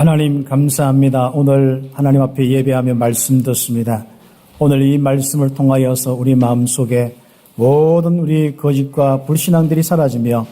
하나님 감사합니다. 오늘 하나님 앞에 예배하며 말씀 듣습니다. 오늘 이 말씀을 통하여서 우리 마음속에 모든 우리 거짓과 불신앙들이 사라지며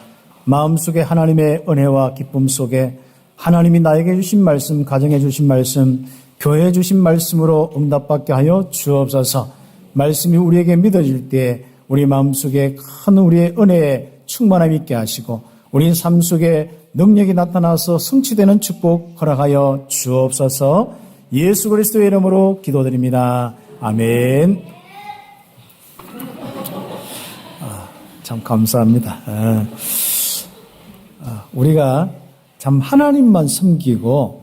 마음속에 하나님의 은혜와 기쁨 속에 하나님이 나에게 주신 말씀, 가정에 주신 말씀, 교회에 주신 말씀으로 응답받게 하여 주옵소서. 말씀이 우리에게 믿어질 때 우리 마음속에 큰 우리의 은혜에 충만함 있게 하시고 우리 삶 속에 능력이 나타나서 성취되는 축복 허락하여 주옵소서. 예수 그리스도의 이름으로 기도드립니다. 아멘. 참 감사합니다. 우리가 참 하나님만 섬기고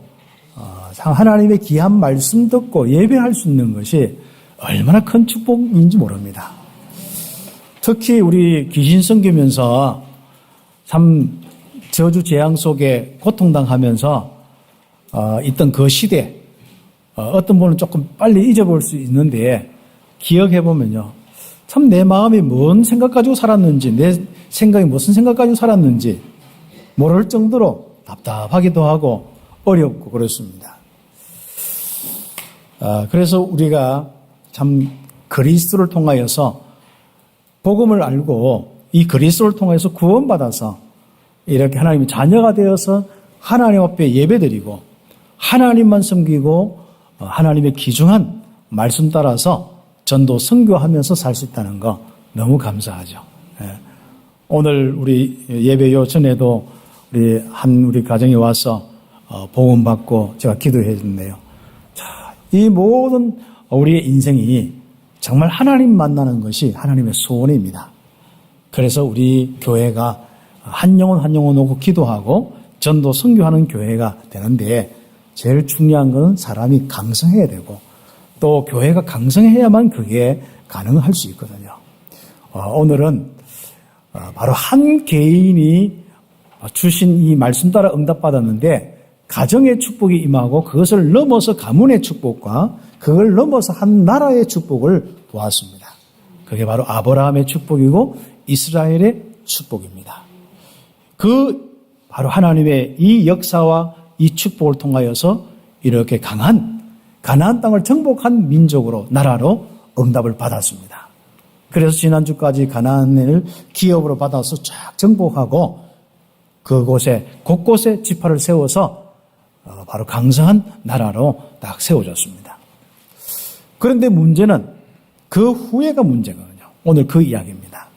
참 하나님의 귀한 말씀 듣고 예배할 수 있는 것이 얼마나 큰 축복인지 모릅니다. 특히 우리 귀신 섬기면서 참 저주 재앙 속에 고통당하면서 있던 그 시대, 어떤 분은 조금 빨리 잊어볼 수 있는데 기억해보면요, 참 내 마음이 뭔 생각 가지고 살았는지, 내 생각이 무슨 생각 가지고 살았는지 모를 정도로 답답하기도 하고 어렵고 그렇습니다. 그래서 우리가 참 그리스도를 통하여서 복음을 알고 이 그리스도를 통해서 구원받아서 이렇게 하나님의 자녀가 되어서 하나님 앞에 예배드리고 하나님만 섬기고 하나님의 귀중한 말씀 따라서 전도 선교하면서 살 수 있다는 거 너무 감사하죠. 오늘 우리 예배 요전에도 우리 가정에 와서 복음 받고 제가 기도해 줬네요. 자, 이 모든 우리의 인생이 정말 하나님 만나는 것이 하나님의 소원입니다. 그래서 우리 교회가 한 영혼 오고 기도하고 전도 선교하는 교회가 되는데 제일 중요한 건 사람이 강성해야 되고 또 교회가 강성해야만 그게 가능할 수 있거든요. 오늘은 바로 한 개인이 주신 이 말씀 따라 응답받았는데 가정의 축복이 임하고 그것을 넘어서 가문의 축복과 그걸 넘어서 한 나라의 축복을 보았습니다. 그게 바로 아브라함의 축복이고 이스라엘의 축복입니다. 바로 하나님의 이 역사와 이 축복을 통하여서 이렇게 강한 가나안 땅을 정복한 민족으로, 나라로 응답을 받았습니다. 그래서 지난주까지 가나안을 기업으로 받아서 쫙 정복하고 그곳에 곳곳에 지파를 세워서 바로 강성한 나라로 딱 세워졌습니다. 그런데 문제는 그 후에가 문제거든요. 오늘 그 이야기입니다.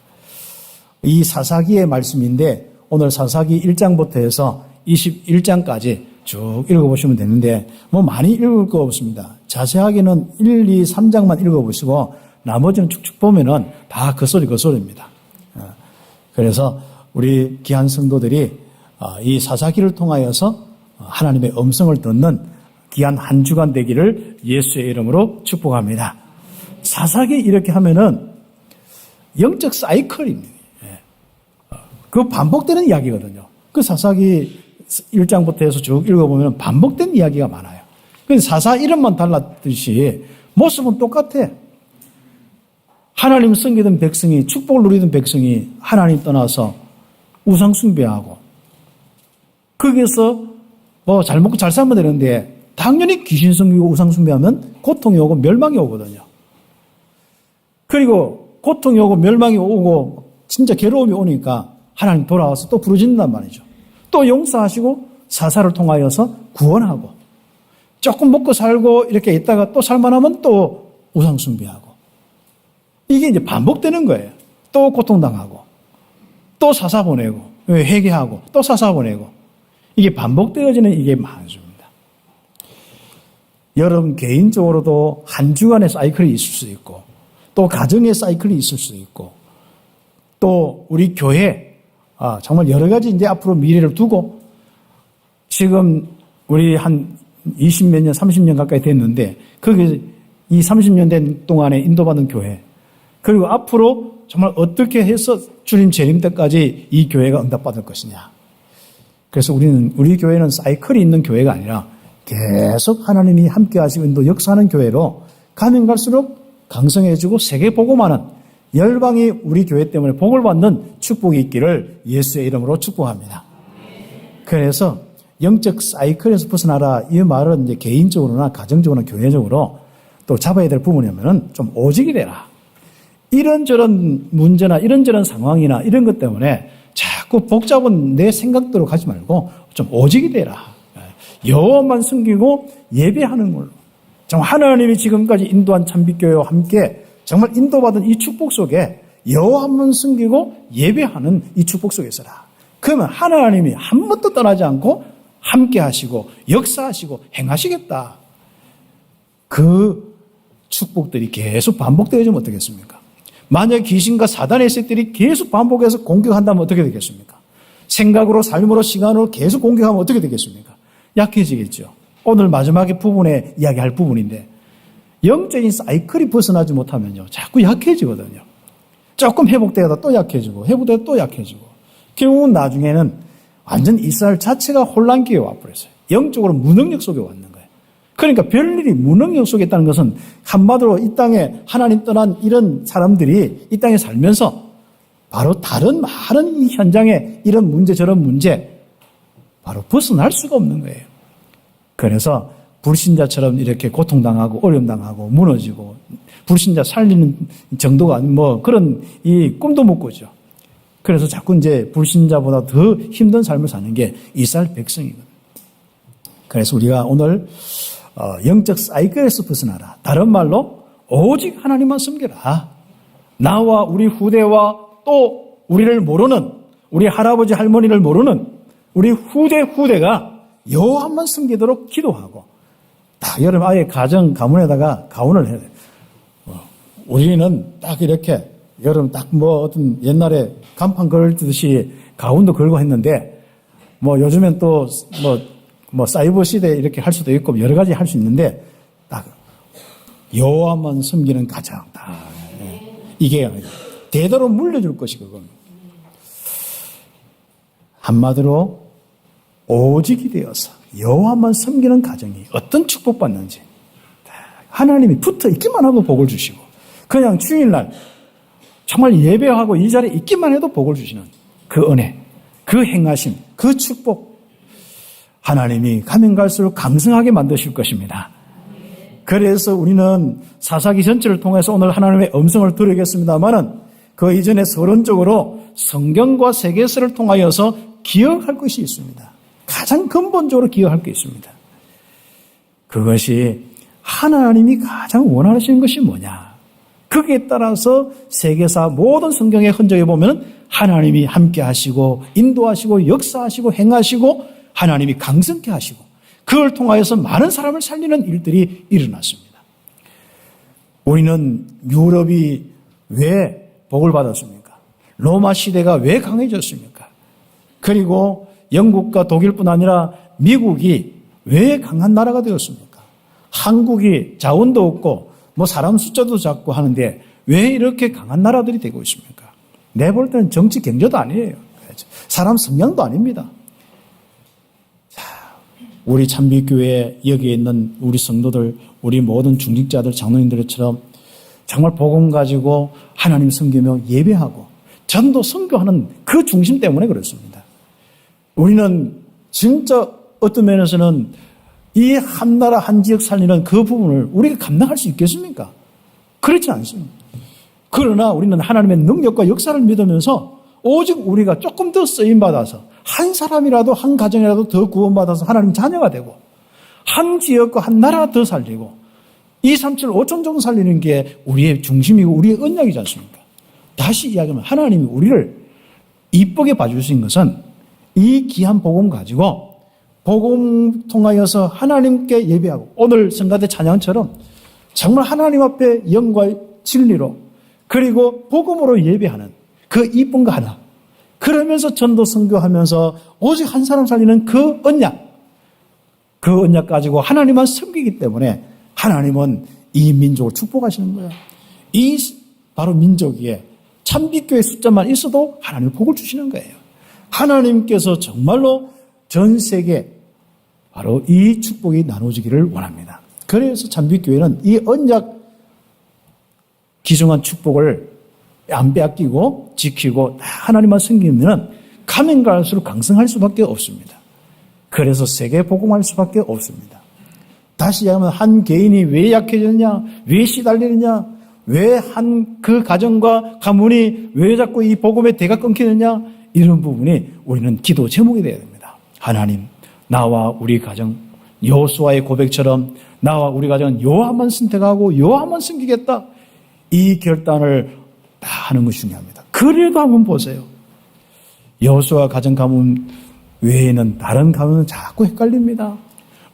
이 사사기의 말씀인데 오늘 사사기 1장부터 해서 21장까지 쭉 읽어보시면 되는데 많이 읽을 거 없습니다. 자세하게는 1, 2, 3장만 읽어보시고 나머지는 쭉쭉 보면은 다 그 소리입니다. 그래서 우리 귀한 성도들이 이 사사기를 통하여서 하나님의 음성을 듣는 귀한 한 주간 되기를 예수의 이름으로 축복합니다. 사사기 이렇게 하면은 영적 사이클입니다. 그 반복되는 이야기거든요. 그 사사기 1장부터 해서 쭉 읽어보면 반복된 이야기가 많아요. 그래서 사사 이름만 달랐듯이 모습은 똑같아. 하나님 섬기던 백성이, 축복을 누리던 백성이 하나님 떠나서 우상 숭배하고 거기에서 잘 먹고 잘 살면 되는데 당연히 귀신 섬기고 우상 숭배하면 고통이 오고 멸망이 오거든요. 그리고 고통이 오고 멸망이 오고 진짜 괴로움이 오니까 하나님 돌아와서 또 부르짖는단 말이죠. 또 용서하시고 사사를 통하여서 구원하고 조금 먹고 살고 이렇게 있다가 또 살만하면 또 우상 숭배하고 이게 이제 반복되는 거예요. 또 고통당하고 또 사사 보내고 회개하고 또 사사 보내고 이게 반복되어지는 이게 많습니다. 여러분 개인적으로도 한 주간의 사이클이 있을 수 있고 또 가정의 사이클이 있을 수 있고 또 우리 교회 정말 여러 가지 이제 앞으로 미래를 두고 지금 우리 한 20몇 년, 30년 가까이 됐는데 거기 이 30년 된 동안에 인도받은 교회 그리고 앞으로 정말 어떻게 해서 주님 재림 때까지 이 교회가 응답받을 것이냐. 그래서 우리 교회는 사이클이 있는 교회가 아니라 계속 하나님이 함께 하시고 인도 역사하는 교회로 가면 갈수록 강성해지고 세계 복음하는 열방이 우리 교회 때문에 복을 받는 축복이 있기를 예수의 이름으로 축복합니다. 그래서 영적 사이클에서 벗어나라. 이 말은 이제 개인적으로나 가정적으로나 교회적으로 또 잡아야 될 부분이면은 좀 오직이 되라. 이런저런 문제나 이런저런 상황이나 이런 것 때문에 자꾸 복잡한 내 생각대로 가지 말고 좀 오직이 되라. 여호와만 섬기고 예배하는 걸로. 정말 하나님이 지금까지 인도한 참빛교회와 함께 정말 인도받은 이 축복 속에 여호와만 섬기고 예배하는 이 축복 속에 있어라. 그러면 하나님이 한 번도 떠나지 않고 함께 하시고 역사하시고 행하시겠다. 그 축복들이 계속 반복되어지면 어떻겠습니까? 만약 귀신과 사단의 세력들이 계속 반복해서 공격한다면 어떻게 되겠습니까? 생각으로 삶으로 시간으로 계속 공격하면 어떻게 되겠습니까? 약해지겠죠. 오늘 마지막에 부분에 이야기할 부분인데 영적인 사이클이 벗어나지 못하면요. 자꾸 약해지거든요. 조금 회복되다가 또 약해지고 회복되다가 또 약해지고 결국은 나중에는 완전 이스라엘 자체가 혼란기에 와버렸어요. 영적으로 무능력 속에 왔는 거예요. 그러니까 별일이 무능력 속에 있다는 것은 한마디로 이 땅에 하나님 떠난 이런 사람들이 이 땅에 살면서 바로 다른 많은 이 현장에 이런 문제 저런 문제 바로 벗어날 수가 없는 거예요. 그래서 불신자처럼 이렇게 고통당하고 어려움당하고 무너지고 불신자 살리는 정도가 아닌 뭐 그런 이 꿈도 못 꾸죠. 그래서 자꾸 이제 불신자보다 더 힘든 삶을 사는 게 이스라엘 백성이거든요. 그래서 우리가 오늘 영적 사이클에서 벗어나라. 다른 말로 오직 하나님만 섬겨라. 나와 우리 후대와 또 우리를 모르는 우리 할아버지 할머니를 모르는 우리 후대가 여호와만 섬기도록 기도하고 딱 여름 아예 가문에다가 가훈을 해야 돼요. 우리는 딱 이렇게 여름 딱 뭐 어떤 옛날에 간판 걸듯이 가훈도 걸고 했는데 뭐 요즘엔 또 뭐 사이버 시대에 이렇게 할 수도 있고 여러 가지 할 수 있는데 딱 여호와만 섬기는 가정 딱 이게 대대로 물려줄 것이 그건 한마디로 오직이 되어서 여호와만 섬기는 가정이 어떤 축복받는지 하나님이 붙어 있기만 하고 복을 주시고 그냥 주일날 정말 예배하고 이 자리에 있기만 해도 복을 주시는 그 은혜, 그 행하심, 그 축복 하나님이 가면 갈수록 강성하게 만드실 것입니다. 그래서 우리는 사사기 전체를 통해서 오늘 하나님의 음성을 들으겠습니다마는 그 이전에 서론적으로 성경과 세계사를 통하여서 기억할 것이 있습니다. 가장 근본적으로 기억할 게 있습니다. 그것이 하나님이 가장 원하시는 것이 뭐냐. 거기에 따라서 세계사 모든 성경의 흔적에 보면 하나님이 함께 하시고 인도하시고 역사하시고 행하시고 하나님이 강성케 하시고 그걸 통하여서 많은 사람을 살리는 일들이 일어났습니다. 우리는 유럽이 왜 복을 받았습니까? 로마 시대가 왜 강해졌습니까? 그리고 영국과 독일뿐 아니라 미국이 왜 강한 나라가 되었습니까? 한국이 자원도 없고 뭐 사람 숫자도 작고 하는데 왜 이렇게 강한 나라들이 되고 있습니까? 내 볼 때는 정치 경제도 아니에요. 사람 성향도 아닙니다. 자, 우리 참빛교회 여기에 있는 우리 성도들, 우리 모든 중직자들, 장로님들처럼 정말 복음 가지고 하나님 섬기며 예배하고 전도 선교하는 그 중심 때문에 그렇습니다. 우리는 진짜 어떤 면에서는 이 한 나라 한 지역 살리는 그 부분을 우리가 감당할 수 있겠습니까? 그렇지 않습니다. 그러나 우리는 하나님의 능력과 역사를 믿으면서 오직 우리가 조금 더 쓰임받아서 한 사람이라도 한 가정이라도 더 구원받아서 하나님 자녀가 되고 한 지역과 한 나라 더 살리고 2, 3, 7, 5천 정도 살리는 게 우리의 중심이고 우리의 언약이지 않습니까? 다시 이야기하면 하나님이 우리를 이쁘게 봐주신 것은 이 귀한 복음 가지고 복음 통하여서 하나님께 예배하고 오늘 성가대 찬양처럼 정말 하나님 앞에 영과 진리로 그리고 복음으로 예배하는 그 이쁜 거 하나 그러면서 전도 선교하면서 오직 한 사람 살리는 그 언약 가지고 하나님만 섬기기 때문에 하나님은 이 민족을 축복하시는 거예요. 이 바로 민족에 참빛교회 숫자만 있어도 하나님이 복을 주시는 거예요. 하나님께서 정말로 전 세계 바로 이 축복이 나눠지기를 원합니다. 그래서 참빛교회는 이 언약 기중한 축복을 안 빼앗기고 지키고 하나님만 섬기면 가면 갈수록 강성할 수밖에 없습니다. 그래서 세계 복음할 수밖에 없습니다. 다시 얘기하면 한 개인이 왜 약해졌냐? 왜 시달리느냐? 왜 한 그 가정과 가문이 왜 자꾸 이 복음의 대가 끊기느냐? 이런 부분이 우리는 기도 제목이 되어야 됩니다. 하나님, 나와 우리 가정, 여호수아의 고백처럼 나와 우리 가정은 여호와만 선택하고 여호와만 섬기겠다. 이 결단을 다 하는 것이 중요합니다. 그래도 한번 보세요. 여호수아 가정 가문 외에는 다른 가문은 자꾸 헷갈립니다.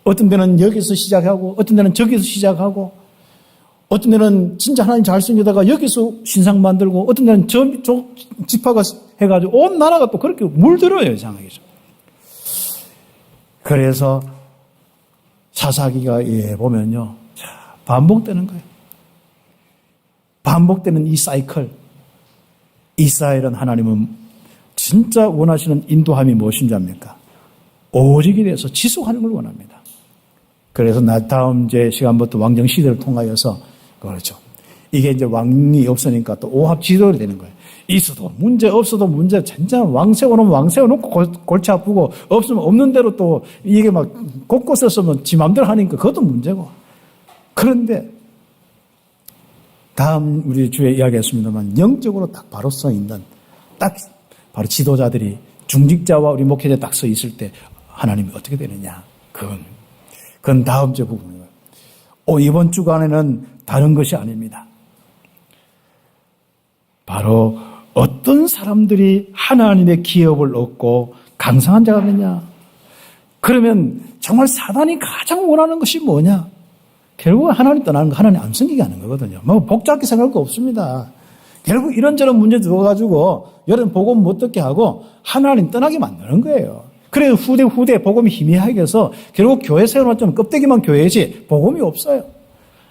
어떤 데는 여기서 시작하고 어떤 데는 저기서 시작하고 어떤 데는 진짜 하나님 잘 섬기다가 여기서 신상 만들고 어떤 데는 저쪽 지파가 해가지고 온 나라가 또 그렇게 물들어요. 이상하게. 그래서 사사기가 보면요. 자, 반복되는 거예요. 반복되는 이 사이클. 이스라엘은 하나님은 진짜 원하시는 인도함이 무엇인지 압니까? 오직에 대해서 지속하는 걸 원합니다. 그래서 다음 이제 시간부터 왕정 시대를 통하여서 그렇죠. 이게 이제 왕이 없으니까 또 오합 지도가 되는 거예요. 있어도 문제 없어도 문제 진짜 왕 세워놓으면 왕 세워놓고 골치 아프고 없으면 없는 대로 또 이게 막 곳곳에서 뭐 지 맘대로 하니까 그것도 문제고. 그런데 다음 우리 주에 이야기했습니다만 영적으로 딱 바로 서 있는 딱 바로 지도자들이 중직자와 우리 목회자 딱 서 있을 때 하나님이 어떻게 되느냐. 그건 다음 주 부분이에요. 이번 주간에는 다른 것이 아닙니다. 바로 어떤 사람들이 하나님의 기업을 얻고 강성한 자가 되느냐. 그러면 정말 사단이 가장 원하는 것이 뭐냐. 결국 하나님 떠나는 거, 하나님 안 섬기게 하는 거거든요. 뭐 복잡하게 생각할 거 없습니다. 결국 이런저런 문제 들어가지고 여러분 복음 못 듣게 하고 하나님 떠나게 만드는 거예요. 그래서 후대 복음이 희미하게 해서 결국 교회 세워놓으면 껍데기만 교회지 복음이 없어요.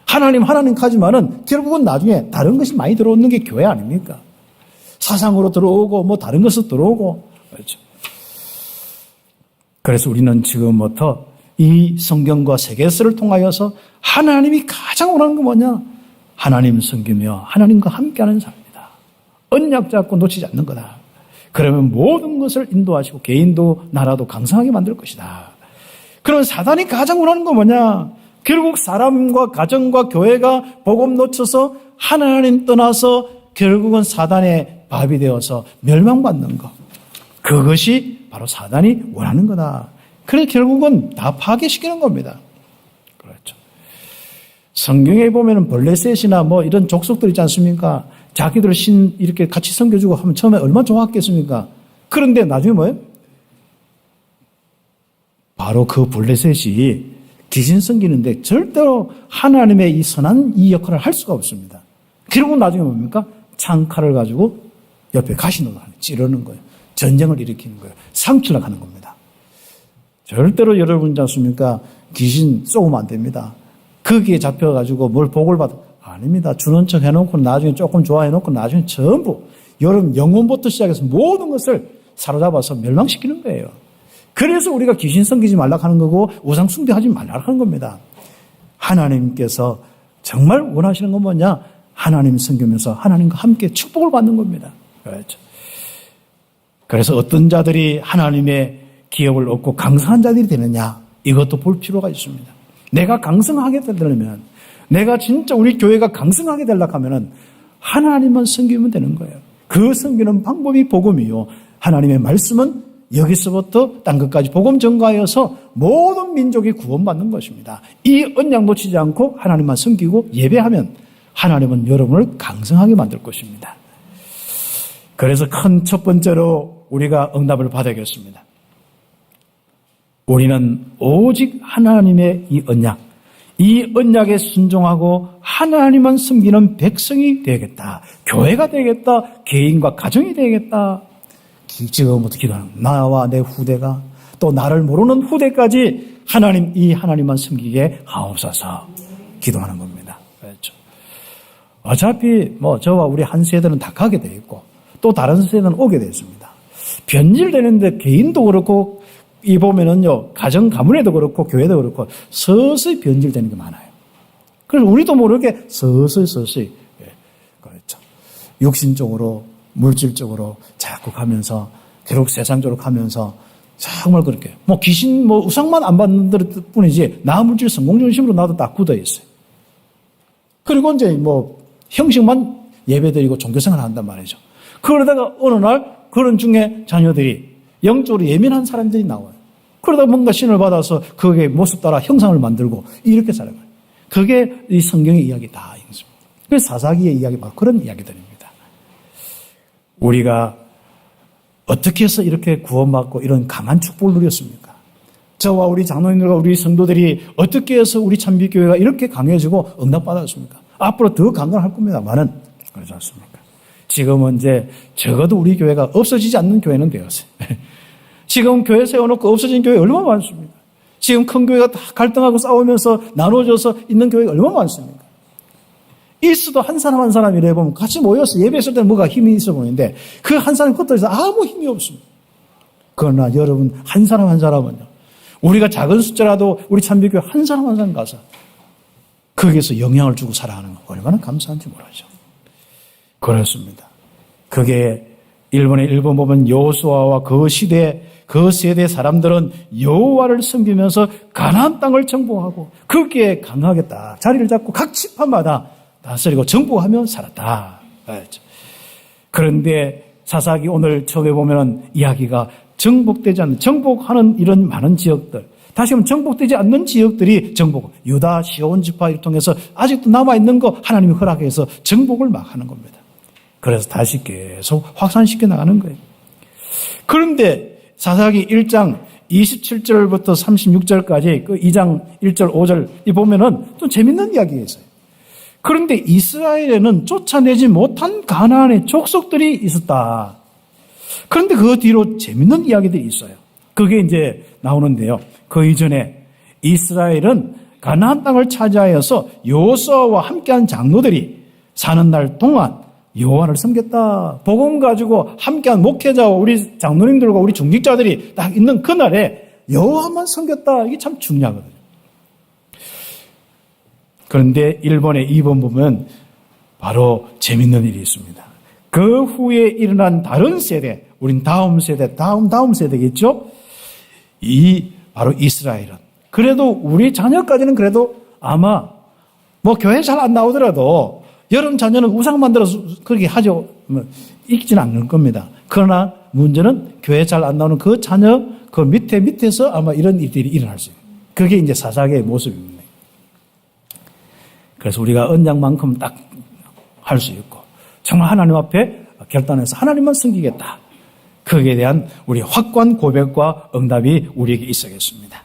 하나님 하지만은 결국은 나중에 다른 것이 많이 들어오는 게 교회 아닙니까? 사상으로 들어오고 뭐 다른 것으로 들어오고 그렇죠. 그래서 우리는 지금부터 이 성경과 세계사를 통하여서 하나님이 가장 원하는 건 뭐냐? 하나님 섬기며 하나님과 함께하는 삶이다. 언약 잡고 놓치지 않는 거다. 그러면 모든 것을 인도하시고 개인도 나라도 강성하게 만들 것이다. 그러면 사단이 가장 원하는 건 뭐냐? 결국 사람과 가정과 교회가 복음 놓쳐서 하나님 떠나서 결국은 사단의 밥이 되어서 멸망받는 것. 그것이 바로 사단이 원하는 거다. 그래서 결국은 다 파괴시키는 겁니다. 그렇죠. 성경에 보면은 블레셋이나 뭐 이런 족속들 있지 않습니까? 자기들 신 이렇게 같이 섬겨주고 하면 처음에 얼마나 좋았겠습니까? 그런데 나중에 뭐예요? 바로 그 블레셋이 귀신 섬기는데 절대로 하나님의 이 선한 이 역할을 할 수가 없습니다. 결국 나중에 뭡니까? 창칼을 가지고 옆에 가시노를 찌르는 거예요. 전쟁을 일으키는 거예요. 상처를 가는 겁니다. 절대로 여러분 있지 않습니까? 귀신 쏘면 안 됩니다. 거기에 잡혀가지고 뭘 복을 받아. 아닙니다. 주는 척 해놓고 나중에 조금 좋아해놓고 나중에 전부 여러분 영혼부터 시작해서 모든 것을 사로잡아서 멸망시키는 거예요. 그래서 우리가 귀신 섬기지 말라 하는 거고 우상 숭배하지 말라 하는 겁니다. 하나님께서 정말 원하시는 건 뭐냐? 하나님 섬기면서 하나님과 함께 축복을 받는 겁니다. 그렇죠. 그래서 어떤 자들이 하나님의 기업을 얻고 강성한 자들이 되느냐? 이것도 볼 필요가 있습니다. 내가 강성하게 되려면 내가 진짜 우리 교회가 강성하게 되려고 하면은 하나님만 섬기면 되는 거예요. 그 섬기는 방법이 복음이요. 하나님의 말씀은 여기서부터 딴 것까지 복음 전가하여서 모든 민족이 구원받는 것입니다. 이 언약 놓치지 않고 하나님만 섬기고 예배하면 하나님은 여러분을 강성하게 만들 것입니다. 그래서 큰 첫 번째로 우리가 응답을 받아야겠습니다. 우리는 오직 하나님의 이 언약에 순종하고 하나님만 섬기는 백성이 되겠다. 교회가 되겠다. 개인과 가정이 되겠다. 지금부터 기도하는 나와 내 후대가 또 나를 모르는 후대까지 하나님만 섬기게 하옵소서 기도하는 겁니다. 그렇죠. 어차피 저와 우리 한 세대는 다 가게 돼 있고 또 다른 세대는 오게 되어 있습니다. 변질되는데 개인도 그렇고 이 보면은요 가정 가문에도 그렇고 교회도 그렇고 서서히 변질되는 게 많아요. 그래서 우리도 모르게 서서히 그렇죠. 육신적으로 물질적으로 자꾸 가면서 결국 세상적으로 가면서 정말 그렇게. 뭐 귀신, 우상만 안 받는 뿐이지, 나물질 성공 중심으로 나도 딱 굳어 있어요. 그리고 이제 형식만 예배드리고 종교생활 한단 말이죠. 그러다가 어느 날 그런 중에 자녀들이 영적으로 예민한 사람들이 나와요. 그러다 뭔가 신을 받아서 그게 모습 따라 형상을 만들고 이렇게 살아가요. 그게 이 성경의 이야기 다 있습니다. 그래서 사사기의 이야기 바로 그런 이야기들입니다. 우리가 어떻게 해서 이렇게 구원받고 이런 강한 축복을 누렸습니까? 저와 우리 장로님들과 우리 성도들이 어떻게 해서 우리 참비교회가 이렇게 강해지고 응답받았습니까? 앞으로 더 강건할 겁니다만은 그렇지 않습니까? 지금은 이제 적어도 우리 교회가 없어지지 않는 교회는 되었어요. 지금 교회 세워놓고 없어진 교회 얼마나 많습니까? 지금 큰 교회가 다 갈등하고 싸우면서 나눠져서 있는 교회가 얼마나 많습니까? 일수도 한 사람 한 사람 이래 보면 같이 모여서 예배했을 때는 뭐가 힘이 있어 보이는데 그 한 사람 겉들여서 아무 힘이 없습니다. 그러나 여러분 한 사람 한 사람은요. 우리가 작은 숫자라도 우리 참비교회 한 사람 한 사람 가서 거기에서 영향을 주고 살아가는 거 얼마나 감사한지 모르죠. 그렇습니다. 그게 일본 보면 여호수아와 그 세대 사람들은 여호와를 섬기면서 가나안 땅을 정복하고 거기에 강하겠다. 자리를 잡고 각 지파마다 다스리고 정복하며 살았다. 그런데 사사기 오늘 처음에 보면은 이야기가 정복하는 이런 많은 지역들, 다시 한번 정복되지 않는 지역들이 유다, 시온 지파를 통해서 아직도 남아있는 거 하나님이 허락해서 정복을 막 하는 겁니다. 그래서 다시 계속 확산시켜 나가는 거예요. 그런데 사사기 1장 27절부터 36절까지 그 2장 1절, 5절 이 보면은 좀 재밌는 이야기가 있어요. 그런데 이스라엘에는 쫓아내지 못한 가나안의 족속들이 있었다. 그런데 그 뒤로 재밌는 이야기들이 있어요. 그게 이제 나오는데요. 그 이전에 이스라엘은 가나안 땅을 차지하여서 여호수아와 함께한 장로들이 사는 날 동안 여호와를 섬겼다. 복음 가지고 함께한 목회자와 우리 장로님들과 우리 중직자들이 딱 있는 그날에 여호와만 섬겼다. 이게 참 중요하거든요. 그런데 일본의 2번 보면 바로 재밌는 일이 있습니다. 그 후에 일어난 다른 세대, 우린 다음 세대, 다음 세대겠죠? 바로 이스라엘은. 그래도 우리 자녀까지는 그래도 아마 교회 잘 안 나오더라도 여러분 자녀는 우상 만들어서 그렇게 하죠. 있지는 않을 겁니다. 그러나 문제는 교회 잘 안 나오는 그 자녀, 그 밑에서 아마 이런 일들이 일어날 수 있어요. 그게 이제 사사기의 모습입니다. 그래서 우리가 언약만큼 딱 할 수 있고, 정말 하나님 앞에 결단해서 하나님만 섬기겠다. 거기에 대한 우리 확고한 고백과 응답이 우리에게 있어야겠습니다.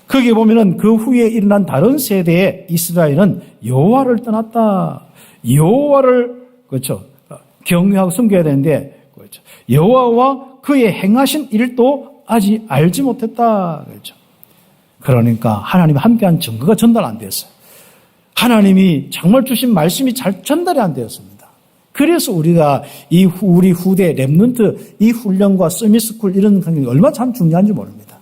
거기에 보면은 그 후에 일어난 다른 세대의 이스라엘은 여호와를 떠났다. 여호와를 그렇죠. 경외하고 섬겨야 되는데 그렇죠. 여호와와 그의 행하신 일도 아직 알지 못했다. 그렇죠. 그러니까 하나님이 함께한 증거가 전달 안 됐어요. 하나님이 정말 주신 말씀이 잘 전달이 안 되었습니다. 그래서 우리가 우리 후대 랩런트 이 훈련과 서밋스쿨 이런 환경이 얼마나 참 중요한지 모릅니다.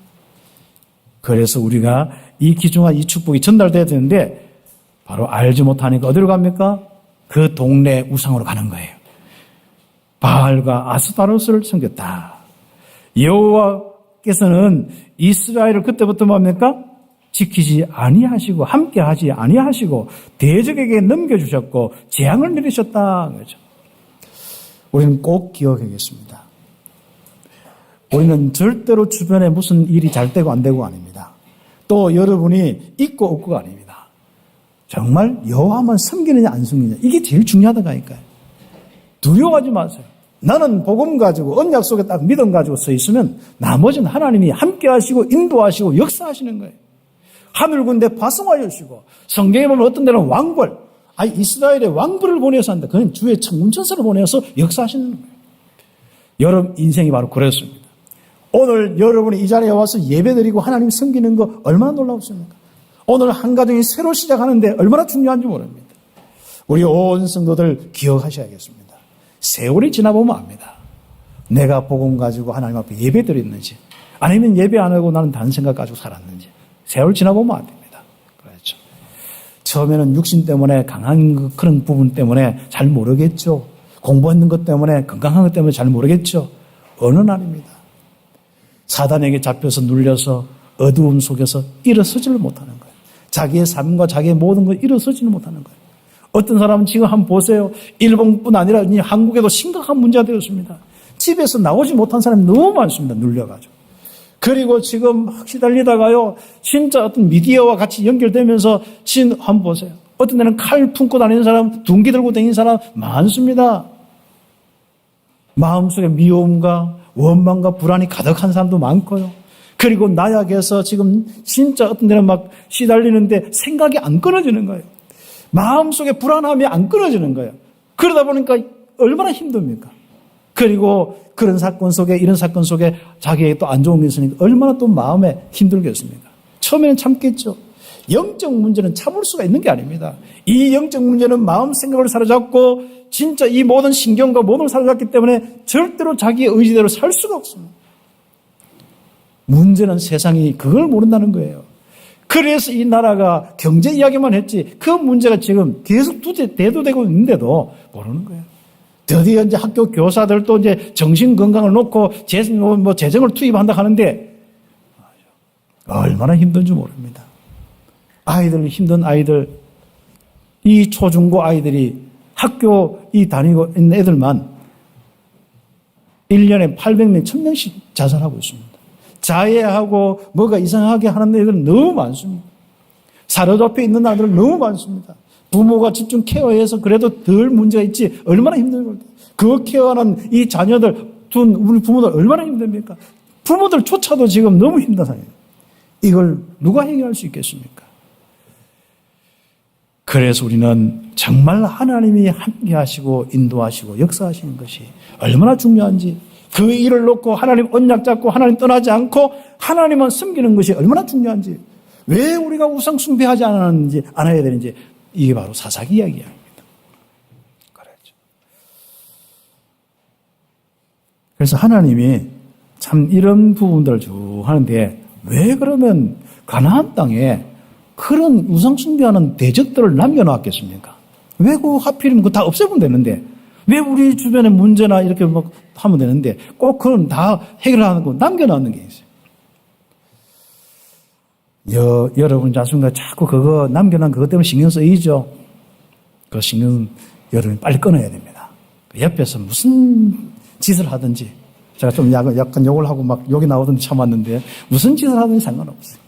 그래서 우리가 이 기중한 이 축복이 전달돼야 되는데 바로 알지 못하니까 어디로 갑니까? 그 동네 우상으로 가는 거예요. 바알과 아스타로스를 섬겼다. 여호와께서는 이스라엘을 그때부터 뭡니까? 지키지 아니하시고 함께하지 아니하시고 대적에게 넘겨주셨고 재앙을 내리셨다. 그렇죠. 우리는 꼭 기억하겠습니다. 우리는 절대로 주변에 무슨 일이 잘 되고 안 되고 아닙니다. 또 여러분이 있고 없고가 아닙니다. 정말 여호와만 섬기느냐 안 섬기느냐 이게 제일 중요하다니까요. 두려워하지 마세요. 나는 복음 가지고 언약 속에 딱 믿음 가지고 서 있으면 나머지는 하나님이 함께 하시고 인도하시고 역사하시는 거예요. 하늘 군대 파송하여 주시고 성경에 보면 어떤 데는 왕벌 이스라엘의 왕벌을 보내서 한다. 그건 주의 천군천사를 보내서 역사하시는 거예요. 여러분 인생이 바로 그렇습니다. 오늘 여러분이 이 자리에 와서 예배드리고 하나님 섬기는 거 얼마나 놀라웠습니까? 오늘 한 가정이 새로 시작하는데 얼마나 중요한지 모릅니다. 우리 온 성도들 기억하셔야겠습니다. 세월이 지나보면 압니다. 내가 복음 가지고 하나님 앞에 예배드렸는지 아니면 예배 안 하고 나는 다른 생각 가지고 살았는지 세월 지나보면 안 됩니다. 그렇죠. 처음에는 육신 때문에 강한 그런 부분 때문에 잘 모르겠죠. 공부하는 것 때문에 건강한 것 때문에 잘 모르겠죠. 어느 날입니다. 사단에게 잡혀서 눌려서 어두움 속에서 일어서지를 못하는 거예요. 자기의 삶과 자기의 모든 걸 일어서지를 못하는 거예요. 어떤 사람은 지금 한번 보세요. 일본뿐 아니라 한국에도 심각한 문제가 되었습니다. 집에서 나오지 못한 사람이 너무 많습니다. 눌려가지고. 그리고 지금 막 시달리다가요. 진짜 어떤 미디어와 같이 연결되면서 한번 보세요. 어떤 데는 칼 품고 다니는 사람, 둔기 들고 다니는 사람 많습니다. 마음속에 미움과 원망과 불안이 가득한 사람도 많고요. 그리고 나약해서 지금 진짜 어떤 데는 막 시달리는데 생각이 안 끊어지는 거예요. 마음속에 불안함이 안 끊어지는 거예요. 그러다 보니까 얼마나 힘듭니까? 그리고 그런 사건 속에, 이런 사건 속에 자기에게 또 안 좋은 게 있으니까 얼마나 또 마음에 힘들겠습니까? 처음에는 참겠죠. 영적 문제는 참을 수가 있는 게 아닙니다. 이 영적 문제는 마음 생각을 사로잡고 진짜 이 모든 신경과 몸을 사로잡기 때문에 절대로 자기의 의지대로 살 수가 없습니다. 문제는 세상이 그걸 모른다는 거예요. 그래서 이 나라가 경제 이야기만 했지 그 문제가 지금 계속 대두되고 있는데도 모르는 거예요. 드디어 이제 학교 교사들도 이제 정신 건강을 놓고 재정을 투입한다 하는데 얼마나 힘든지 모릅니다. 아이들, 힘든 아이들, 이 초중고 아이들이 학교 다니고 있는 애들만 1년에 800명, 1000명씩 자살하고 있습니다. 자해하고 뭐가 이상하게 하는 애들은 너무 많습니다. 사로잡혀 있는 아이들은 너무 많습니다. 부모가 집중 케어해서 그래도 덜 문제가 있지 얼마나 힘들고 그 케어하는 이 자녀들 우리 부모들 얼마나 힘듭니까? 부모들조차도 지금 너무 힘든 상황이에요. 이걸 누가 해결할 수 있겠습니까? 그래서 우리는 정말 하나님이 함께 하시고 인도하시고 역사하시는 것이 얼마나 중요한지 그 일을 놓고 하나님 언약 잡고 하나님 떠나지 않고 하나님만 섬기는 것이 얼마나 중요한지 왜 우리가 우상 숭배하지 않아야 되는지 이게 바로 사사기 이야기입니다. 그렇죠. 그래서 하나님이 참 이런 부분들을 쭉 하는데 왜 그러면 가나안 땅에 그런 우상 숭배하는 대적들을 남겨놓았겠습니까? 왜 그 하필이면 그거 다 없애면 되는데 왜 우리 주변의 문제나 이렇게 막 하면 되는데 꼭 그건 다 해결하는 거 남겨놓는 게 있어요. 여러분 자신가 자꾸 그거 남겨놓은 그것 때문에 신경 쓰이죠? 그 신경 여러분이 빨리 끊어야 됩니다. 그 옆에서 무슨 짓을 하든지 제가 좀 약간 욕을 하고 막 욕이 나오든지 참았는데 무슨 짓을 하든지 상관없어요.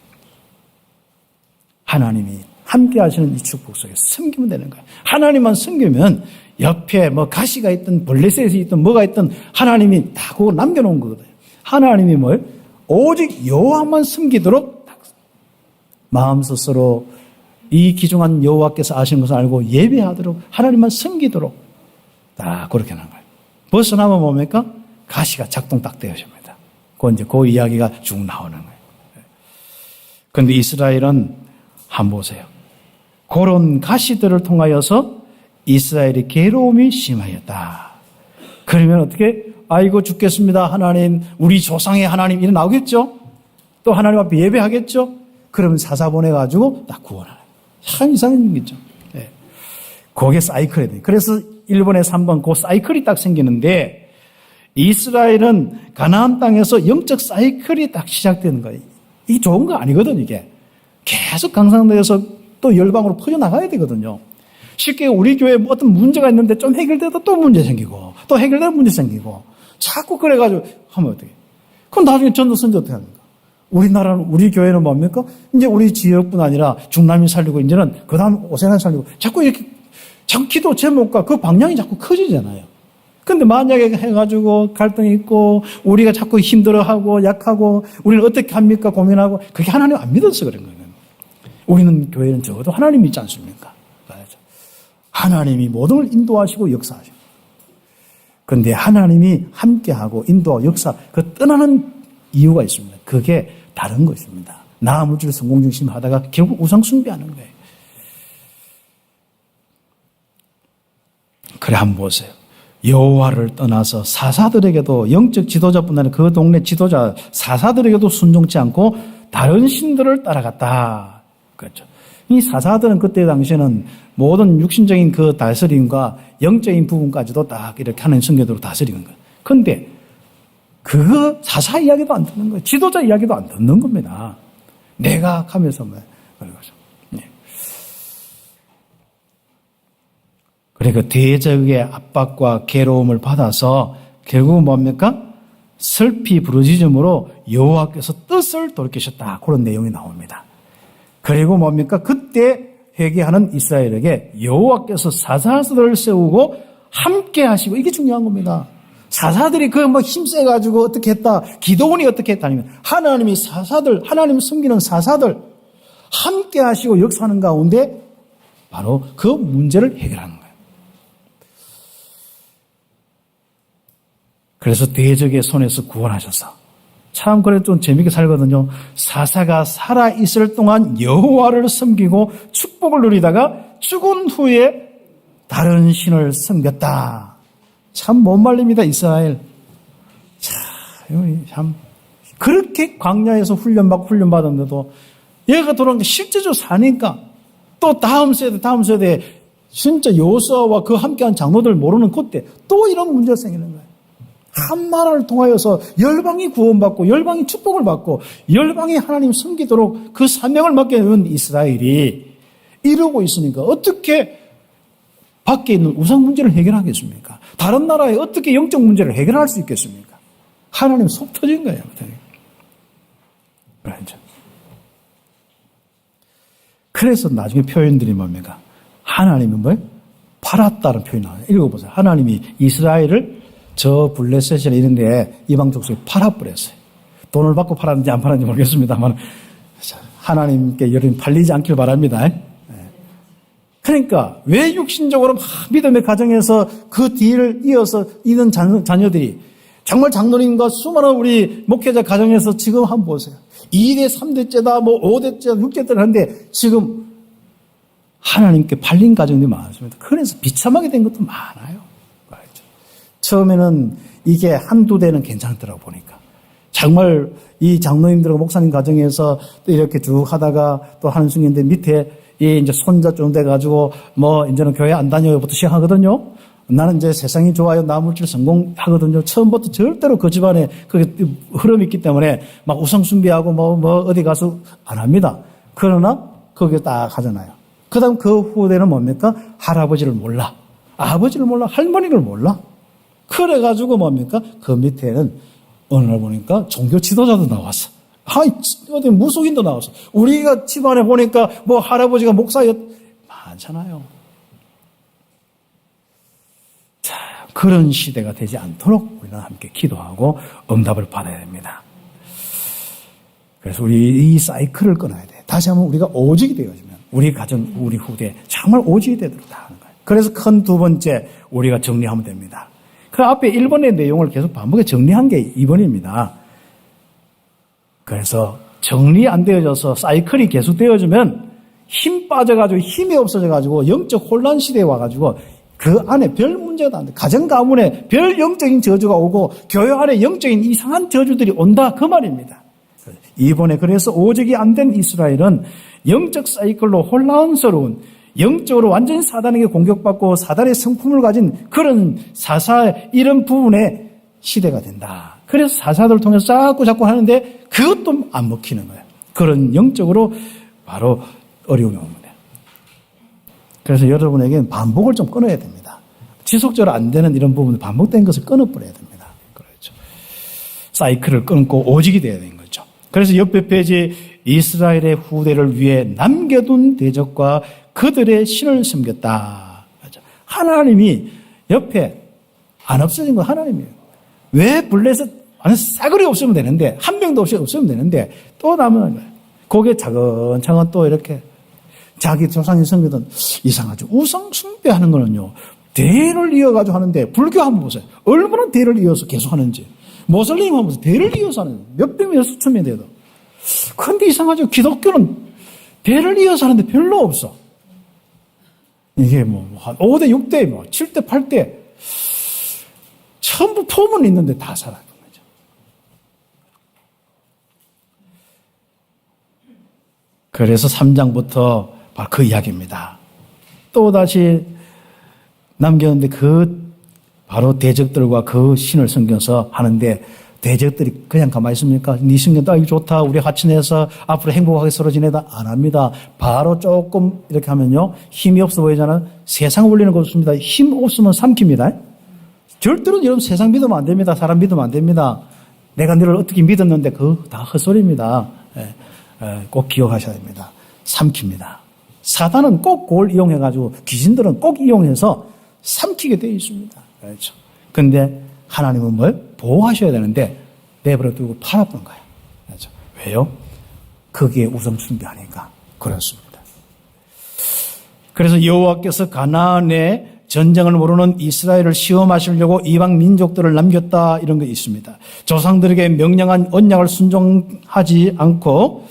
하나님이 함께 하시는 이 축복 속에 섬기면 되는 거예요. 하나님만 섬기면 옆에 뭐 가시가 있든 벌레셋이 있든 뭐가 있든 하나님이 다 그거 남겨놓은 거거든요. 하나님이 뭘? 오직 여호와만 섬기도록 마음 스스로 이 귀중한 여호와께서 아시는 것을 알고 예배하도록 하나님만 섬기도록 다 그렇게 하는 거예요. 벗어나면 뭡니까? 가시가 작동 딱 되어집니다. 그 이야기가 쭉 나오는 거예요. 그런데 이스라엘은 한번 보세요. 그런 가시들을 통하여서 이스라엘의 괴로움이 심하였다. 그러면 어떻게? 아이고 죽겠습니다. 하나님, 우리 조상의 하나님 이래 나오겠죠? 또 하나님 앞에 예배하겠죠? 그러면 사사 보내가지고 딱 구원하는. 참 이상한 얘기죠. 네. 그게 사이클이 돼요. 그래서 1번에 3번 그 사이클이 딱 생기는데 이스라엘은 가나안 땅에서 영적 사이클이 딱 시작되는 거예요. 이게 좋은 거 아니거든 이게. 계속 강상되어서 또 열방으로 퍼져나가야 되거든요. 쉽게 우리 교회에 어떤 문제가 있는데 좀 해결되다 또 문제 생기고 또 해결되다 문제 생기고 자꾸 그래가지고 하면 어떻게? 그럼 나중에 전도 선지 어떻게 합니까? 우리나라는 우리 교회는 뭡니까? 이제 우리 지역뿐 아니라 중남이 살리고 이제는 그 다음 오세훈이 살리고 자꾸 이렇게 자꾸 기도 제목과 그 방향이 자꾸 커지잖아요. 근데 만약에 해가지고 갈등이 있고 우리가 자꾸 힘들어하고 약하고 우리는 어떻게 합니까? 고민하고 그게 하나님 안 믿어서 그런 거예요. 우리는 교회는 적어도 하나님이 있지 않습니까? 하나님이 모든 걸 인도하시고 역사하시고. 그런데 하나님이 함께하고 인도하고 역사, 그 떠나는 이유가 있습니다. 그게 다른 것입니다. 나 물질 성공중심 하다가 결국 우상숭배하는 거예요. 그래 한번 보세요. 여호와를 떠나서 사사들에게도 영적 지도자뿐 아니라 그 동네 지도자 사사들에게도 순종치 않고 다른 신들을 따라갔다. 그렇죠. 이 사사들은 그때 당시에는 모든 육신적인 그 다스림과 영적인 부분까지도 딱 이렇게 하는 성격으로 다스리는 거예요. 그런데 그거 사사 이야기도 안 듣는 거예요. 지도자 이야기도 안 듣는 겁니다. 내가 하면서 뭐 그런 거죠. 예. 그래 그 대적의 압박과 괴로움을 받아서 결국은 뭡니까? 슬피 부르짖음으로 여호와께서 뜻을 돌이키셨다. 그런 내용이 나옵니다. 그리고 뭡니까? 그때 회개하는 이스라엘에게 여호와께서 사사들을 세우고 함께 하시고, 이게 중요한 겁니다. 사사들이 그 뭐 힘세가지고 어떻게 했다, 기도원이 어떻게 했다 아니면 하나님이 사사들, 하나님 섬기는 사사들 함께 하시고 역사하는 가운데 바로 그 문제를 해결하는 거예요. 그래서 대적의 손에서 구원하셔서, 참 그래 좀 재밌게 살거든요. 사사가 살아있을 동안 여호와를 섬기고 축복을 누리다가 죽은 후에 다른 신을 섬겼다. 참 못 말립니다, 이스라엘. 참 그렇게 광야에서 훈련받았는데도 얘가 돌아온 게 실제적으로 사니까 또 다음 세대 진짜 여호수아와 그 함께한 장로들 모르는 그때 또 이런 문제가 생기는 거예요. 한 나라를 통하여서 열방이 구원받고 열방이 축복을 받고 열방이 하나님 섬기도록 그 사명을 맡게 된 이스라엘이 이러고 있으니까 어떻게 밖에 있는 우상 문제를 해결하겠습니까? 다른 나라에 어떻게 영적 문제를 해결할 수 있겠습니까? 하나님 속 터진 거예요. 그렇죠. 그래서 나중에 표현들이 뭡니까? 하나님은 뭐예요? 팔았다는 표현이 나와요. 읽어보세요. 하나님이 이스라엘을 저 블레셋이나 이런데 이방 족속에 팔아버렸어요. 돈을 받고 팔았는지 안 팔았는지 모르겠습니다만 하나님께 여러분 팔리지 않길 바랍니다. 그러니까 왜 육신적으로 막 믿음의 가정에서 그 뒤를 이어서 있는 자녀들이 정말 장로님과 수많은 우리 목회자 가정에서 지금 한번 보세요. 2대, 3대째다, 뭐 5대째다, 6대째다 하는데 지금 하나님께 팔린 가정들이 많습니다. 그래서 비참하게 된 것도 많아요. 처음에는 이게 한두 대는 괜찮더라고 보니까. 정말 이 장로님들과 목사님 가정에서 또 이렇게 쭉 하다가 또 하는 중인데 밑에 이 이제 손자 좀 돼가지고 뭐 이제는 교회 안 다녀요부터 시작하거든요. 나는 이제 세상이 좋아요. 나물질 성공하거든요. 처음부터 절대로 그 집안에 그게 흐름이 있기 때문에 막 우상 숭배하고 뭐 어디 가서 안 합니다. 그러나 거기에 딱 하잖아요. 그 다음 그 후대는 뭡니까? 할아버지를 몰라. 아버지를 몰라. 할머니를 몰라. 그래가지고 뭡니까? 그 밑에는 어느 날 보니까 종교 지도자도 나왔어. 어디 무속인도 나왔어. 우리가 집안에 보니까 뭐 할아버지가 목사였, 많잖아요. 자, 그런 시대가 되지 않도록 우리는 함께 기도하고 응답을 받아야 됩니다. 그래서 우리 이 사이클을 끊어야 돼. 다시 한번 우리가 오직이 되어지면 우리 가정, 우리 후대 정말 오직이 되도록 다 하는 거예요. 그래서 큰 두 번째 우리가 정리하면 됩니다. 그 앞에 1번의 내용을 계속 반복해 정리한 게 2번입니다. 그래서 정리 안 되어져서 사이클이 계속 되어지면 힘 빠져가지고 힘이 없어져가지고 영적 혼란 시대에 와가지고 그 안에 별 문제가 안 돼. 가정 가문에 별 영적인 저주가 오고 교회 안에 영적인 이상한 저주들이 온다 그 말입니다. 이번에 그래서 오직이 안 된 이스라엘은 영적 사이클로 혼란스러운 영적으로 완전히 사단에게 공격받고 사단의 성품을 가진 그런 이런 부분의 시대가 된다. 그래서 사사들을 통해서 자꾸 하는데 그것도 안 먹히는 거예요. 그런 영적으로 바로 어려움이 옵니다. 그래서 여러분에게는 반복을 좀 끊어야 됩니다. 지속적으로 안 되는 이런 부분을 반복된 것을 끊어버려야 됩니다. 그렇죠. 사이클을 끊고 오직이 돼야 되는 거죠. 그래서 옆에 페이지 이스라엘의 후대를 위해 남겨둔 대적과 그들의 신을 섬겼다. 하나님이 옆에 안 없어진 건 하나님이에요. 왜 블레셋 안에 싸그리 없으면 되는데 한 명도 없이 없으면 되는데 또 남은 거예요. 거기에 차근차근 또 이렇게 자기 조상이 섬기던 이상하죠. 우상 숭배하는 거는요. 대를 이어가지고 하는데 불교 한번 보세요. 얼마나 대를 이어서 계속 하는지. 모슬림 한번 보세요. 대를 이어서 하는 몇백 명, 수천 명 돼도. 그런데 이상하죠. 기독교는 대를 이어서 하는데 별로 없어. 이게 한 5대, 6대, 7대, 8대. 전부 폼은 있는데 다 살아있는 거죠. 그래서 3장부터 바로 그 이야기입니다. 또다시 남겼는데 바로 대적들과 그 신을 섬겨서 하는데 대적들이 그냥 가만히 있습니까? 네 신경 딱 좋다. 우리 같이 내서 앞으로 행복하게 서로 지내다. 안 합니다. 바로 조금 이렇게 하면요. 힘이 없어 보이잖아요. 세상 올리는 거 없습니다. 힘 없으면 삼킵니다. 절대로 여러분 세상 믿으면 안 됩니다. 사람 믿으면 안 됩니다. 내가 너를 어떻게 믿었는데 그거 다 헛소리입니다. 꼭 기억하셔야 됩니다. 삼킵니다. 사단은 꼭 그걸 이용해가지고 귀신들은 꼭 이용해서 삼키게 되어 있습니다. 그렇죠. 근데 하나님은 뭘? 보호하셔야 되는데 내버려 두고 팔아버린 거예요. 그렇죠. 왜요? 거기에 우상 숭배하니까 그렇습니다. 그래서 여호와께서 가나안에 전쟁을 모르는 이스라엘을 시험하시려고 이방 민족들을 남겼다 이런 게 있습니다. 조상들에게 명령한 언약을 순종하지 않고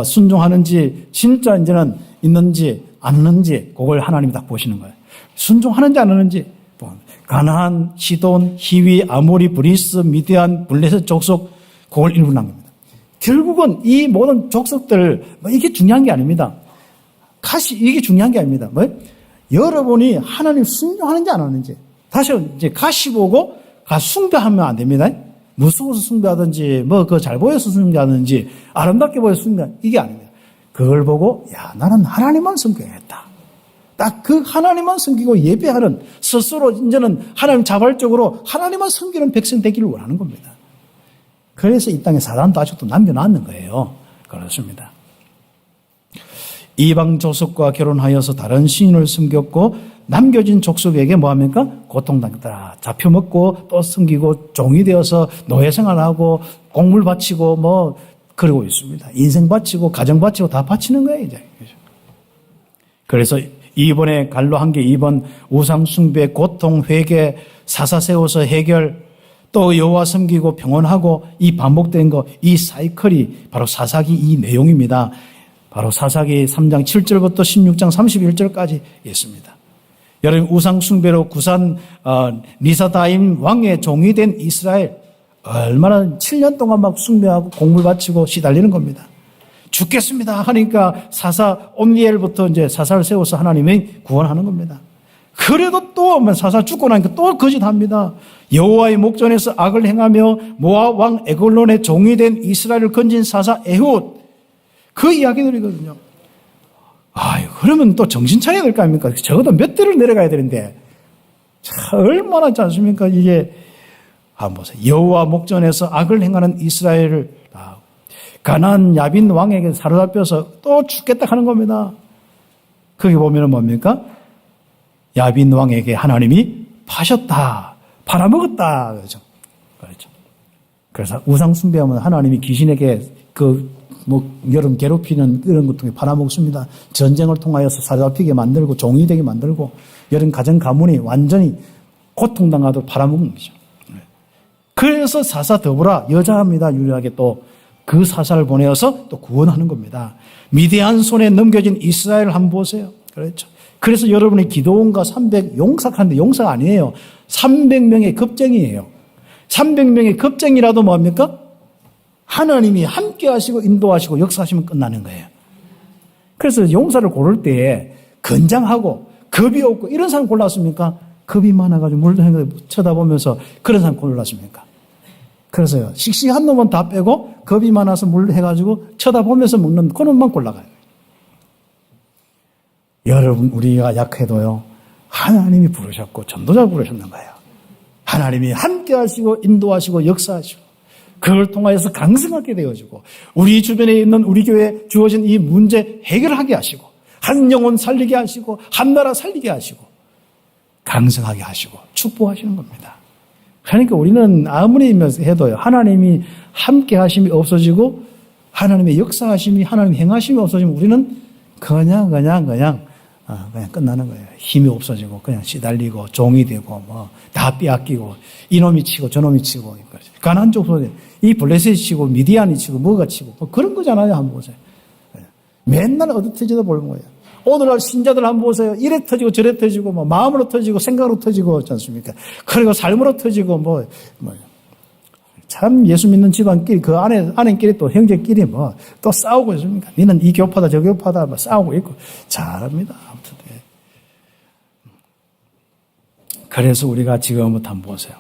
순종하는지 진짜 이제는 있는지 안 있는지 그걸 하나님이 딱 보시는 거예요. 순종하는지 안 하는지 가나안, 시돈, 히위, 아모리, 브리스, 미디안, 블레셋 족속 그걸 일부 남깁니다. 결국은 이 모든 족속들 이게 중요한 게 아닙니다. 이게 중요한 게 아닙니다. 여러분이 하나님 순종하는지 안 하는지 다시 이제 가시 보고 숭배하면 안 됩니다. 무서워서 숭배하든지 그거 잘 보여서 숭배하든지 아름답게 보여서 숭배 이게 아닙니다. 그걸 보고 나는 하나님만 섬겨야겠다. 딱 그 하나님만 섬기고 예배하는 스스로 이제는 하나님 자발적으로 하나님만 섬기는 백성 되기를 원하는 겁니다. 그래서 이 땅에 사단도 아직도 남겨놨는 거예요. 그렇습니다. 이방 족속과 결혼하여서 다른 신을 섬겼고 남겨진 족속에게 뭐합니까? 고통당했다. 잡혀먹고 또 섬기고 종이 되어서 노예생활하고 곡물 바치고 그러고 있습니다. 인생 바치고 가정 바치고 다 바치는 거예요 이제. 그래서 이번에 갈로 한 게 이번 우상 숭배, 고통, 회개, 사사 세워서 해결, 또 여호와 섬기고 평온하고 이 반복된 거, 이 사이클이 바로 사사기 이 내용입니다. 바로 사사기 3장 7절부터 16장 31절까지 있습니다. 여러분 우상 숭배로 구산 리사다임 왕의 종이 된 이스라엘 얼마나 7년 동안 막 숭배하고 곡물 바치고 시달리는 겁니다. 죽겠습니다 하니까 사사 옴니엘부터 이제 사사를 세워서 하나님이 구원하는 겁니다. 그래도 또 사사 죽고 나니까 또 거짓합니다. 여호와의 목전에서 악을 행하며 모압 왕 에글론의 종이 된 이스라엘을 건진 사사 에훗 그 이야기들이거든요. 그러면 또 정신 차려야 될 거 아닙니까? 적어도 몇 대를 내려가야 되는데 얼마나 있지 않습니까? 이게 한번 보세요. 여호와 목전에서 악을 행하는 이스라엘을 가나안 야빈 왕에게 사로잡혀서 또 죽겠다 하는 겁니다. 거기 보면 뭡니까? 야빈 왕에게 하나님이 파셨다, 팔아먹었다. 그렇죠. 그래서 우상 숭배하면 하나님이 귀신에게 여름 괴롭히는 이런 것 통해 팔아먹습니다. 전쟁을 통하여서 사로잡히게 만들고 종이 되게 만들고 여름 가정 가문이 완전히 고통당하도록 팔아먹는 거죠. 그래서 사사 더불어 여자합니다. 유일하게 또 그 사사를 보내어서 또 구원하는 겁니다. 미디안 손에 넘겨진 이스라엘 한번 보세요. 그렇죠. 그래서 여러분이 기도원과 300 용사하는데 용사가 아니에요. 300명의 겁쟁이에요. 300명의 겁쟁이라도 뭡니까? 하나님이 함께 하시고 인도하시고 역사하시면 끝나는 거예요. 그래서 용사를 고를 때에 건장하고 겁이 없고 이런 사람 골랐습니까? 겁이 많아가지고 물도 쳐다보면서 그런 사람 골랐습니까? 그래서요, 씩씩한 놈은 다 빼고 겁이 많아서 물 해가지고 쳐다보면서 먹는 그놈만 골라가요. 여러분, 우리가 약해도요, 하나님이 부르셨고 전도자 부르셨는 거예요. 하나님이 함께 하시고 인도하시고 역사하시고 그걸 통하여서 강성하게 되어지고 우리 주변에 있는 우리 교회에 주어진 이 문제 해결하게 하시고 한 영혼 살리게 하시고 한 나라 살리게 하시고 강성하게 하시고 축복하시는 겁니다. 그러니까 우리는 아무리 해도요, 하나님이 함께 하심이 없어지고 하나님의 역사하심이 하나님의 행하심이 없어지면 우리는 그냥 끝나는 거예요. 힘이 없어지고 그냥 시달리고 종이 되고 다 빼앗기고 이놈이 치고 저놈이 치고 가나안 족속에 이 블레셋이 치고 미디안이 치고 뭐가 치고 그런 거잖아요. 한번 보세요. 맨날 어디 터지다 보는 거예요. 오늘날 신자들 한번 보세요. 이래 터지고 저래 터지고 마음으로 터지고 생각으로 터지고 있지 않습니까? 그리고 삶으로 터지고 참 예수 믿는 집안끼리 그 아내끼리 또 형제끼리 또 싸우고 있습니까? 니는 이 교파다 저 교파다 싸우고 있고 잘합니다. 아무튼 그래서 우리가 지금부터 한번 보세요.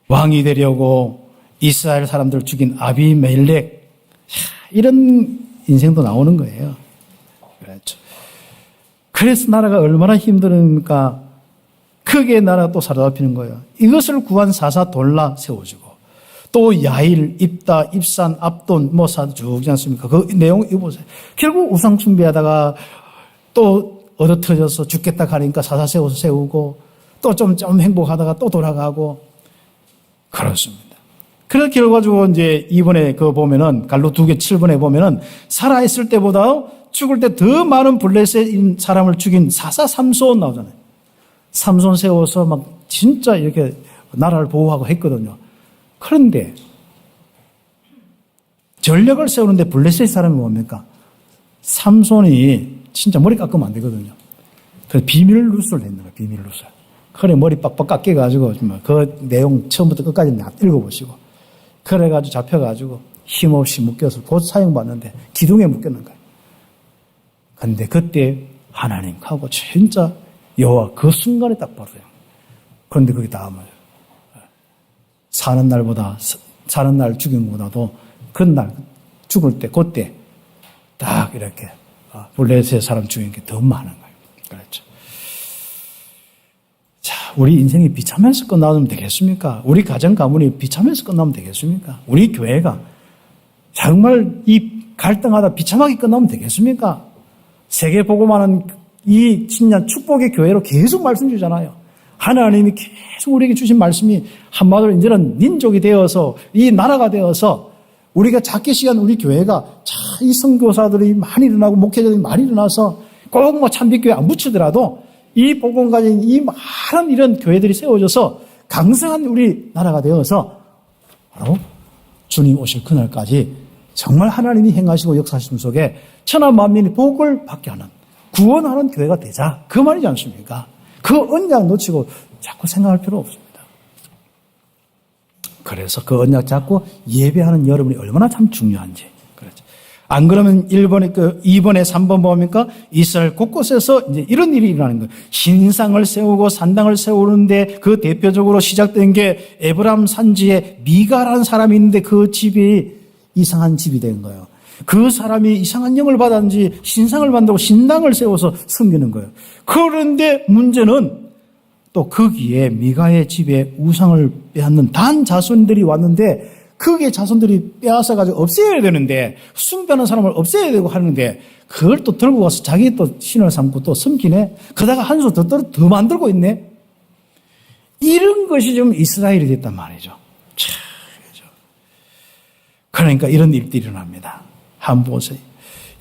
왕이 되려고 이스라엘 사람들을 죽인 아비멜렉, 이런 인생도 나오는 거예요. 그렇죠. 그래서 나라가 얼마나 힘들으니까 크게 나라가 또 사로잡히는 거예요. 이것을 구한 사사 돌라 세워주고, 또 야일, 입다, 입산, 압돈, 모사 쭉 있지 않습니까? 그 내용 이거 보세요. 결국 우상 숭배하다가 또 얻어 터져서 죽겠다 가니까 사사 세워서 세우고, 또 좀 행복하다가 또 돌아가고, 그렇습니다. 그래서 결과적으로 이제 이번에 그 보면은 갈로 2개 7번에 보면은 살아있을 때보다 죽을 때 더 많은 블레셋인 사람을 죽인 사사 삼손 나오잖아요. 삼손 세워서 막 진짜 이렇게 나라를 보호하고 했거든요. 그런데 전력을 세우는데 블레셋 사람이 뭡니까? 삼손이 진짜 머리 깎으면 안 되거든요. 그래서 비밀 누설을 했는 거예요. 비밀 누설. 그래 머리 빡빡 깎여가지고 그 내용 처음부터 끝까지 읽어보시고, 그래가지고 잡혀가지고 힘없이 묶여서 곧 사형받는데 기둥에 묶였는 거예요. 근데 그때 하나님하고 진짜 여호와 그 순간에 딱 벌어요. 그런데 그게 다음을 사는 날 죽인 것보다도 그날 죽을 때 그때 딱 이렇게 블레셋 사람 죽인 게 더 많은 거예요. 그렇죠. 자, 우리 인생이 비참해서 끝나면 되겠습니까? 우리 가정 가문이 비참해서 끝나면 되겠습니까? 우리 교회가 정말 이 갈등하다 비참하게 끝나면 되겠습니까? 세계 복음하는 이 진짜 축복의 교회로 계속 말씀 주잖아요. 하나님이 계속 우리에게 주신 말씀이 한마디로 이제는 민족이 되어서 이 나라가 되어서 우리가 작게 시간 우리 교회가 이 선교사들이 많이 일어나고 목회자들이 많이 일어나서 꼭 뭐 참빛교회 안 붙이더라도 이 복음 가진 이 많은 이런 교회들이 세워져서 강성한 우리 나라가 되어서 바로 주님 오실 그날까지 정말 하나님이 행하시고 역사하심 속에 천하 만민이 복을 받게 하는 구원하는 교회가 되자, 그 말이지 않습니까? 그 언약 놓치고 자꾸 생각할 필요 없습니다. 그래서 그 언약 잡고 예배하는 여러분이 얼마나 참 중요한지. 그렇죠. 안 그러면 2번에 3번 보니까 이스라엘 곳곳에서 이제 이런 일이 일어나는 거예요. 신상을 세우고 산당을 세우는데 그 대표적으로 시작된 게 에브람 산지에 미가라는 사람이 있는데 그 집이 이상한 집이 된 거예요. 그 사람이 이상한 영을 받았는지 신상을 만들고 신당을 세워서 섬기는 거예요. 그런데 문제는 또 거기에 미가의 집에 우상을 빼앗는 단 자손들이 왔는데 거기에 자손들이 빼앗아가지고 없애야 되는데 숭배하는 사람을 없애야 되고 하는데 그걸 또 들고 가서 자기 또 신을 삼고 또 섬기네. 그러다가 한 수 더 만들고 있네. 이런 것이 좀 이스라엘이 됐단 말이죠. 참, 그러니까 이런 일들이 일어납니다. 한번 보세요.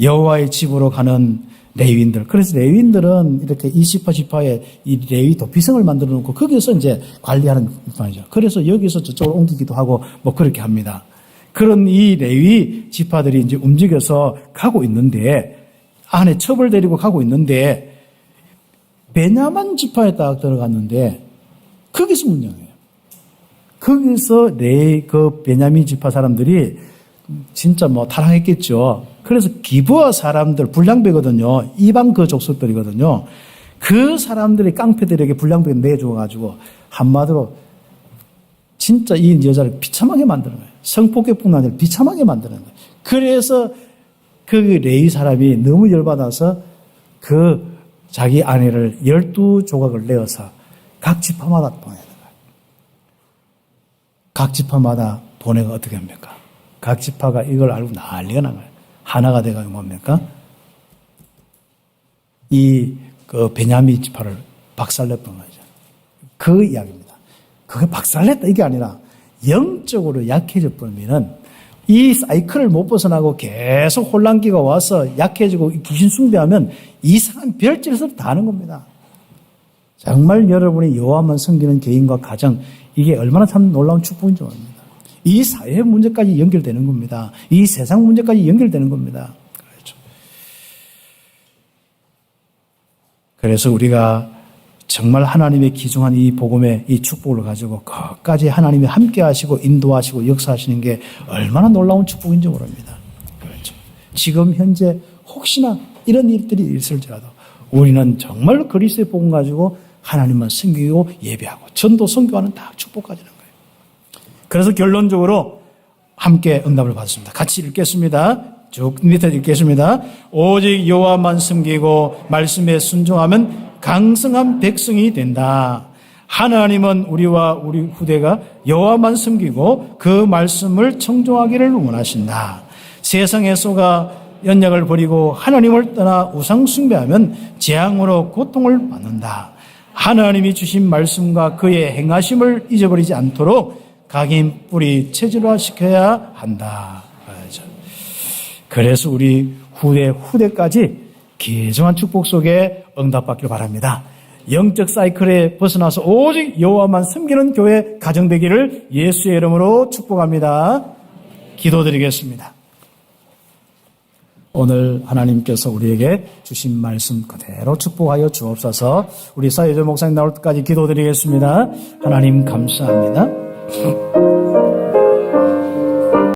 여호와의 집으로 가는 레위인들. 그래서 레위인들은 이렇게 20지파에 이 레위 도피성을 만들어 놓고 거기서 이제 관리하는 말이죠. 그래서 여기서 저쪽으로 옮기기도 하고 뭐 그렇게 합니다. 그런 이 레위 지파들이 이제 움직여서 가고 있는데 안에 첩을 데리고 가고 있는데 베냐민 지파에 딱 들어갔는데 거기서 문제예요. 거기서 그 베냐민 지파 사람들이 진짜 뭐 타락했겠죠. 그래서 기브아 사람들 불량배거든요. 이방 그 족속들이거든요. 그 사람들이 깡패들에게 불량배를 내줘가지고 한마디로 진짜 이 여자를 비참하게 만드는 거예요. 성폭행뿐만 아니라 비참하게 만드는 거예요. 그래서 그 레위 사람이 너무 열받아서 그 자기 아내를 12조각을 내어서 각 지파마다 보내는 거예요. 각 지파마다 보내가 어떻게 합니까? 각 지파가 이걸 알고 난리가 난 거예요. 하나가 돼가지고 뭡니까? 그 베냐민 지파를 박살냈던 거죠. 그 이야기입니다. 그게 박살냈다 이게 아니라 영적으로 약해져 버리면은 이 사이클을 못 벗어나고 계속 혼란기가 와서 약해지고 귀신 숭배하면 이상한 별짓을 다 하는 겁니다. 정말 여러분이 여호와만 섬기는 개인과 가정, 이게 얼마나 참 놀라운 축복인지 모릅니다. 이 사회 문제까지 연결되는 겁니다. 이 세상 문제까지 연결되는 겁니다. 그렇죠. 그래서 우리가 정말 하나님의 기중한 이 복음의 이 축복을 가지고 끝까지 하나님이 함께 하시고 인도하시고 역사하시는 게 얼마나 놀라운 축복인지 모릅니다. 그렇죠. 지금 현재 혹시나 이런 일들이 있을지라도 우리는 정말 그리스도의 복음 가지고 하나님만 섬기고 예배하고 전도 선교하는 다 축복 가지는 거예요. 그래서 결론적으로 함께 응답을 받았습니다. 같이 읽겠습니다. 쭉 밑에 읽겠습니다. 오직 여호와만 섬기고 말씀에 순종하면 강성한 백성이 된다. 하나님은 우리와 우리 후대가 여호와만 섬기고 그 말씀을 청종하기를 원하신다. 세상에 속아 연약을 버리고 하나님을 떠나 우상 숭배하면 재앙으로 고통을 받는다. 하나님이 주신 말씀과 그의 행하심을 잊어버리지 않도록 각인 뿌리 체질화시켜야 한다. 그래서 우리 후대까지 귀중한 축복 속에 응답받기를 바랍니다. 영적 사이클에 벗어나서 오직 여호와만 섬기는 교회 가정되기를 예수의 이름으로 축복합니다. 기도드리겠습니다. 오늘 하나님께서 우리에게 주신 말씀 그대로 축복하여 주옵소서. 우리 사회적 목사님 나올 때까지 기도드리겠습니다. 하나님 감사합니다.